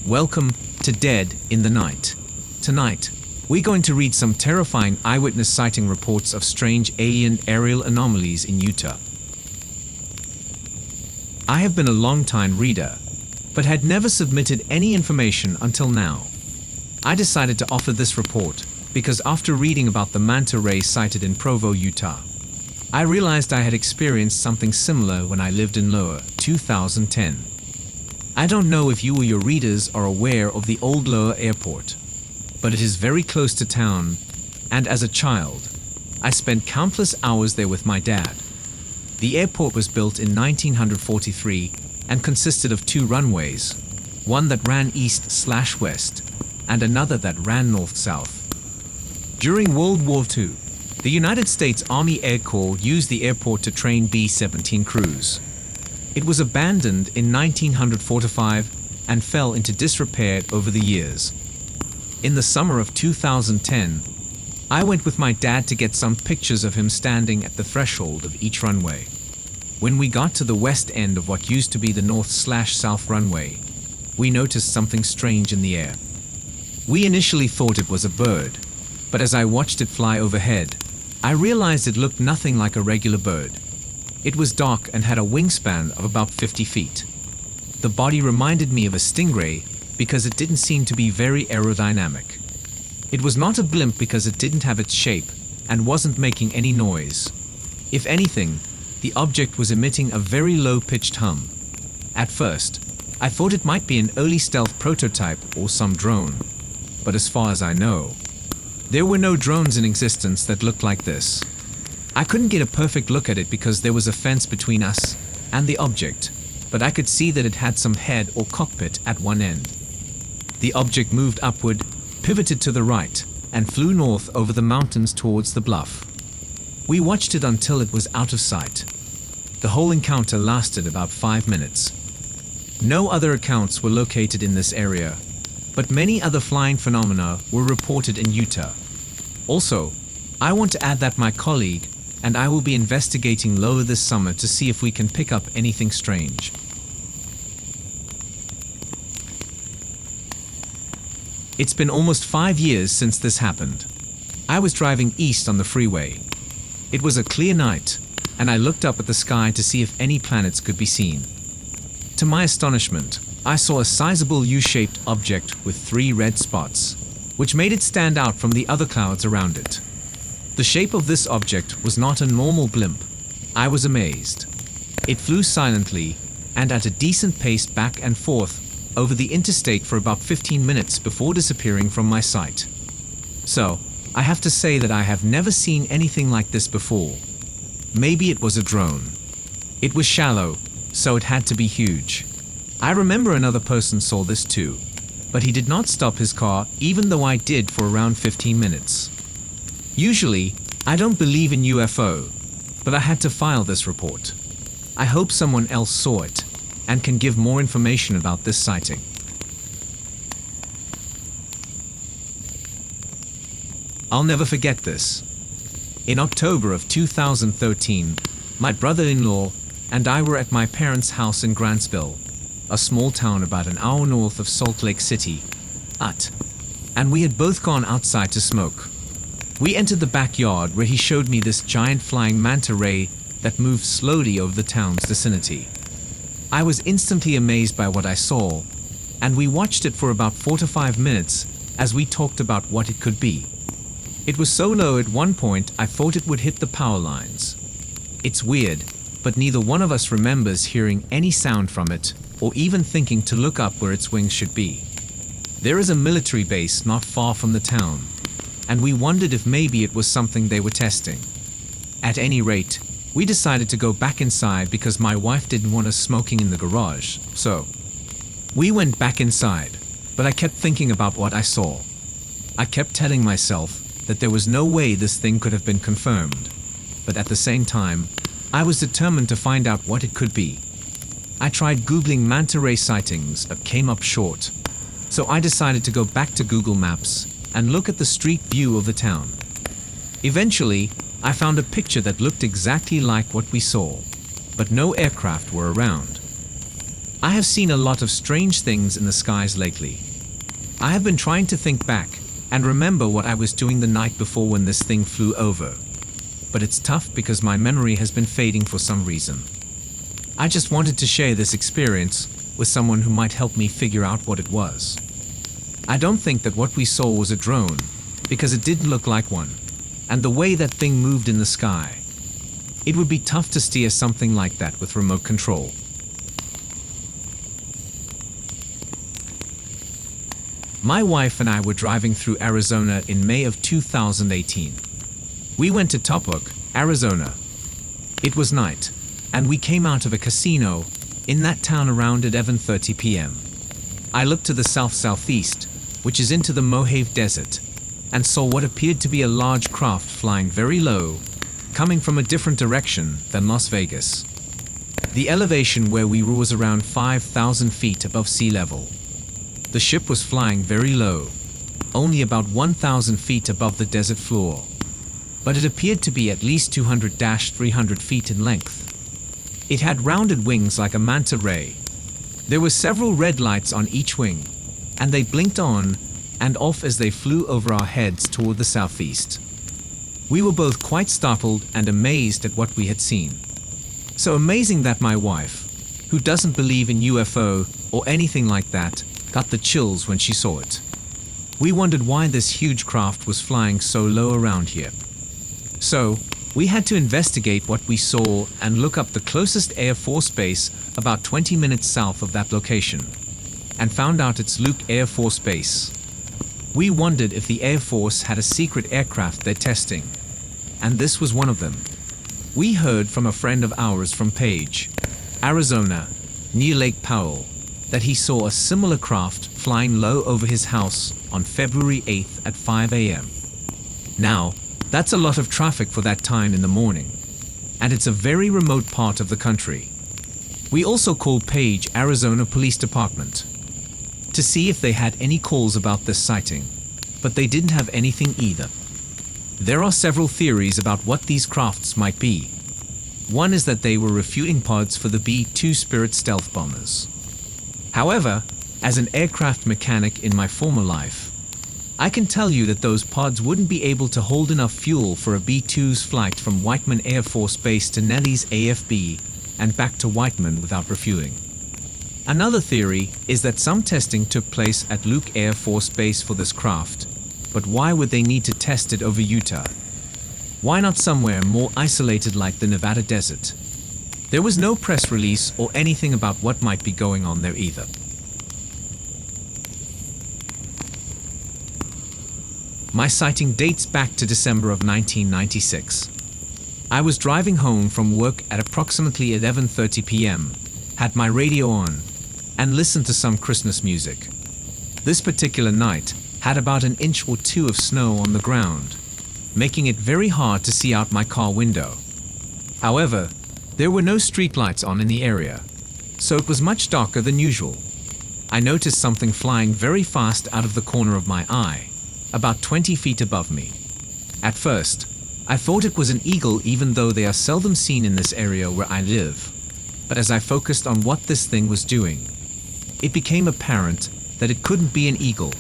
Welcome to Dead in the Night. Tonight, we're going to read some terrifying eyewitness sighting reports of strange alien aerial anomalies in Utah. I have been a long-time reader, but had never submitted any information until now. I decided to offer this report because after reading about the manta ray sighted in Provo, Utah, I realized I had experienced something similar when I lived in Lower 2010. I don't know if you or your readers are aware of the old Lower Airport, but it is very close to town, and as a child, I spent countless hours there with my dad. The airport was built in 1943 and consisted of two runways, one that ran east/west and another that ran north-south. During World War II, the United States Army Air Corps used the airport to train B-17 crews. It was abandoned in 1945 and fell into disrepair over the years. In the summer of 2010, I went with my dad to get some pictures of him standing at the threshold of each runway. When we got to the west end of what used to be the north/south runway, we noticed something strange in the air. We initially thought it was a bird, but as I watched it fly overhead, I realized it looked nothing like a regular bird. It was dark and had a wingspan of about 50 feet. The body reminded me of a stingray because it didn't seem to be very aerodynamic. It was not a blimp because it didn't have its shape and wasn't making any noise. If anything, the object was emitting a very low-pitched hum. At first, I thought it might be an early stealth prototype or some drone, but as far as I know, there were no drones in existence that looked like this. I couldn't get a perfect look at it because there was a fence between us and the object, but I could see that it had some head or cockpit at one end. The object moved upward, pivoted to the right, and flew north over the mountains towards the bluff. We watched it until it was out of sight. The whole encounter lasted about 5 minutes. No other accounts were located in this area, but many other flying phenomena were reported in Utah. Also, I want to add that my colleague and I will be investigating Lower this summer to see if we can pick up anything strange. It's been almost 5 years since this happened. I was driving east on the freeway. It was a clear night, and I looked up at the sky to see if any planets could be seen. To my astonishment, I saw a sizable U-shaped object with 3 red spots, which made it stand out from the other clouds around it. The shape of this object was not a normal blimp. I was amazed. It flew silently and at a decent pace back and forth over the interstate for about 15 minutes before disappearing from my sight. So, I have to say that I have never seen anything like this before. Maybe it was a drone. It was shallow, so it had to be huge. I remember another person saw this too, but he did not stop his car even though I did for around 15 minutes. Usually, I don't believe in UFO, but I had to file this report. I hope someone else saw it and can give more information about this sighting. I'll never forget this. In October of 2013, my brother-in-law and I were at my parents' house in Grantsville, a small town about an hour north of Salt Lake City, and we had both gone outside to smoke. We entered the backyard where he showed me this giant flying manta ray that moved slowly over the town's vicinity. I was instantly amazed by what I saw, and we watched it for about 4 to 5 minutes as we talked about what it could be. It was so low at one point I thought it would hit the power lines. It's weird, but neither one of us remembers hearing any sound from it or even thinking to look up where its wings should be. There is a military base not far from the town, and we wondered if maybe it was something they were testing. At any rate, we decided to go back inside because my wife didn't want us smoking in the garage, so we went back inside, but I kept thinking about what I saw. I kept telling myself that there was no way this thing could have been confirmed, but at the same time, I was determined to find out what it could be. I tried Googling manta ray sightings but came up short, so I decided to go back to Google Maps and look at the street view of the town. Eventually, I found a picture that looked exactly like what we saw, but no aircraft were around. I have seen a lot of strange things in the skies lately. I have been trying to think back and remember what I was doing the night before when this thing flew over. But it's tough because my memory has been fading for some reason. I just wanted to share this experience with someone who might help me figure out what it was. I don't think that what we saw was a drone, because it didn't look like one, and the way that thing moved in the sky. It would be tough to steer something like that with remote control. My wife and I were driving through Arizona in May of 2018. We went to Topeka, Arizona. It was night, and we came out of a casino in that town around at 11:30 p.m. I looked to the south-southeast, which is into the Mojave Desert, and saw what appeared to be a large craft flying very low, coming from a different direction than Las Vegas. The elevation where we were was around 5,000 feet above sea level. The ship was flying very low, only about 1,000 feet above the desert floor, but it appeared to be at least 200-300 feet in length. It had rounded wings like a manta ray. There were several red lights on each wing, and they blinked on and off as they flew over our heads toward the southeast. We were both quite startled and amazed at what we had seen. So amazing that my wife, who doesn't believe in UFO or anything like that, got the chills when she saw it. We wondered why this huge craft was flying so low around here. So, we had to investigate what we saw and look up the closest Air Force base about 20 minutes south of that location, and found out it's Luke Air Force Base. We wondered if the Air Force had a secret aircraft they're testing, and this was one of them. We heard from a friend of ours from Page, Arizona, near Lake Powell, that he saw a similar craft flying low over his house on February 8th at 5 a.m. Now, that's a lot of traffic for that time in the morning, and it's a very remote part of the country. We also called Page, Arizona Police Department to see if they had any calls about this sighting, but they didn't have anything either. There are several theories about what these crafts might be. One is that they were refueling pods for the B-2 Spirit stealth bombers. However, as an aircraft mechanic in my former life, I can tell you that those pods wouldn't be able to hold enough fuel for a B-2's flight from Whiteman Air Force Base to Nellis AFB and back to Whiteman without refueling. Another theory is that some testing took place at Luke Air Force Base for this craft, but why would they need to test it over Utah? Why not somewhere more isolated like the Nevada desert? There was no press release or anything about what might be going on there either. My sighting dates back to December of 1996. I was driving home from work at approximately 11:30 p.m., had my radio on, and listened to some Christmas music. This particular night had about an inch or two of snow on the ground, making it very hard to see out my car window. However, there were no streetlights on in the area, so it was much darker than usual. I noticed something flying very fast out of the corner of my eye, about 20 feet above me. At first, I thought it was an eagle even though they are seldom seen in this area where I live. But as I focused on what this thing was doing, it became apparent that it couldn't be an eagle.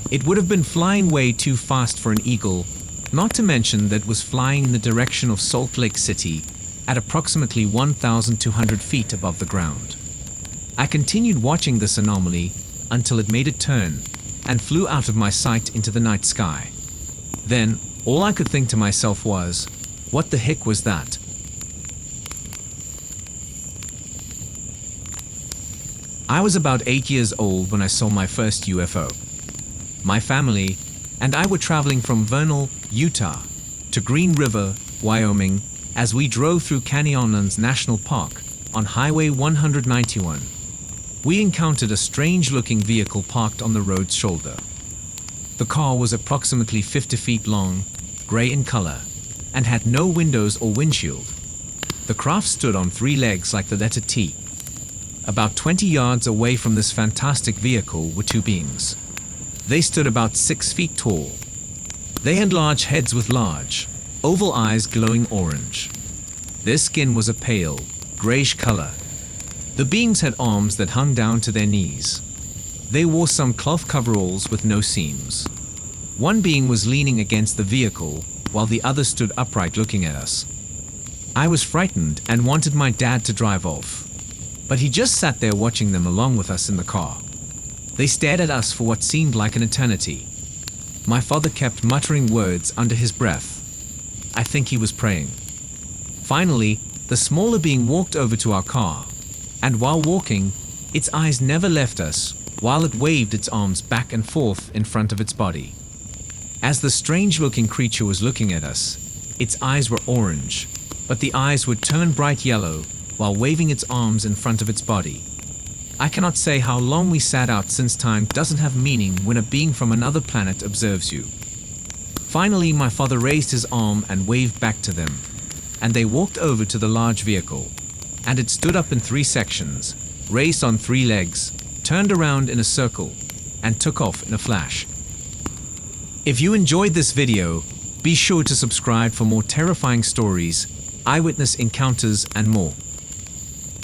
It would have been flying way too fast for an eagle, not to mention that it was flying in the direction of Salt Lake City at approximately 1,200 feet above the ground. I continued watching this anomaly until it made a turn and flew out of my sight into the night sky. Then, all I could think to myself was, what the heck was that? I was about 8 years old when I saw my first UFO. My family and I were traveling from Vernal, Utah, to Green River, Wyoming, as we drove through Canyonlands National Park on Highway 191. We encountered a strange-looking vehicle parked on the road's shoulder. The car was approximately 50 feet long, gray in color, and had no windows or windshield. The craft stood on 3 legs like the letter T. About 20 yards away from this fantastic vehicle were 2 beings. They stood about 6 feet tall. They had large heads with large, oval eyes glowing orange. Their skin was a pale, grayish color. The beings had arms that hung down to their knees. They wore some cloth coveralls with no seams. One being was leaning against the vehicle, while the other stood upright looking at us. I was frightened and wanted my dad to drive off, but he just sat there watching them along with us in the car. They stared at us for what seemed like an eternity. My father kept muttering words under his breath. I think he was praying. Finally, the smaller being walked over to our car, and while walking, its eyes never left us, while it waved its arms back and forth in front of its body. As the strange-looking creature was looking at us, its eyes were orange, but the eyes would turn bright yellow while waving its arms in front of its body. I cannot say how long we sat out, since time doesn't have meaning when a being from another planet observes you. Finally, my father raised his arm and waved back to them, and they walked over to the large vehicle, and it stood up in 3 sections, raised on 3 legs, turned around in a circle, and took off in a flash. If you enjoyed this video, be sure to subscribe for more terrifying stories, eyewitness encounters, and more.